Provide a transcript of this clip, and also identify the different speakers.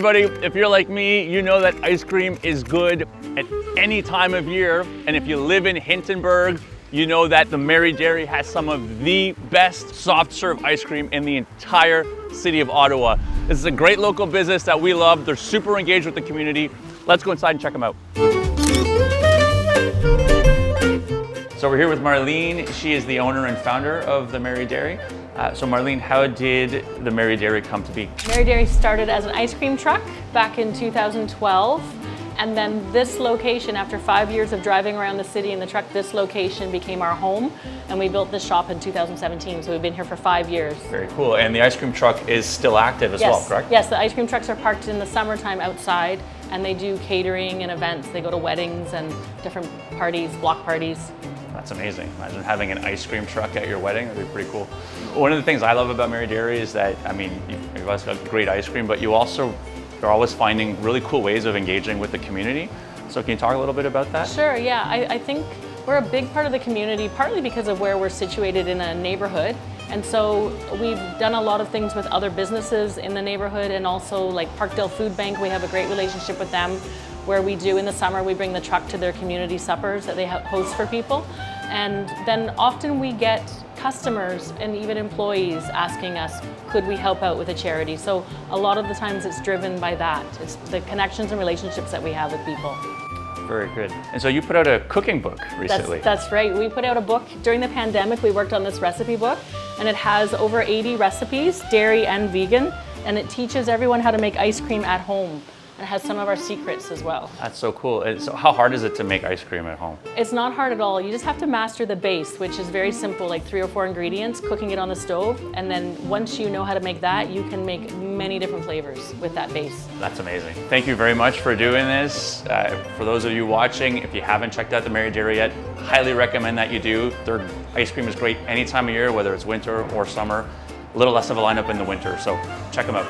Speaker 1: everybody, if you're like me, you know that ice cream is good at any time of year. And if you live in Hintonburg, you know that the Mary Dairy has some of the best soft serve ice cream in the entire city of Ottawa. This is a great local business that we love. They're super engaged with the community. Let's go inside and check them out. So we're here with Marlene. She is the owner and founder of the Mary Dairy. So Marlene, how did the Mary Dairy come to be?
Speaker 2: Mary Dairy started as an ice cream truck back in 2012. And then this location, after 5 years of driving around the city in the truck, this location became our home. And we built this shop in 2017. So we've been here for 5 years.
Speaker 1: Very cool. And the ice cream truck is still active as well, correct?
Speaker 2: Yes, the ice cream trucks are parked in the summertime outside, and they do catering and events. They go to weddings and different parties, block parties.
Speaker 1: That's amazing. Imagine having an ice cream truck at your wedding. That'd be pretty cool. One of the things I love about Mary Dairy is that, I mean, you've always got great ice cream, but you're always finding really cool ways of engaging with the community. So can you talk a little bit about that?
Speaker 2: Sure, yeah. I think we're a big part of the community, partly because of where we're situated in a neighborhood. And so we've done a lot of things with other businesses in the neighborhood, and also like Parkdale Food Bank, we have a great relationship with them, where we do in the summer, we bring the truck to their community suppers that they host for people. And then often we get customers and even employees asking us, could we help out with a charity? So a lot of the times it's driven by that. It's the connections and relationships that we have with people.
Speaker 1: Very good. And so you put out a cooking book recently.
Speaker 2: That's right. We put out a book during the pandemic. We worked on this recipe book, and it has over 80 recipes, dairy and vegan, and it teaches everyone how to make ice cream at home. It has some of our secrets as well.
Speaker 1: That's so cool. So how hard is it to make ice cream at home?
Speaker 2: It's not hard at all. You just have to master the base, which is very simple, like 3 or 4 ingredients, cooking it on the stove. And then once you know how to make that, you can make many different flavors with that base.
Speaker 1: That's amazing. Thank you very much for doing this. For those of you watching, if you haven't checked out the Mary Dairy yet, highly recommend that you do. Their ice cream is great any time of year, whether it's winter or summer. A little less of a lineup in the winter, so check them out.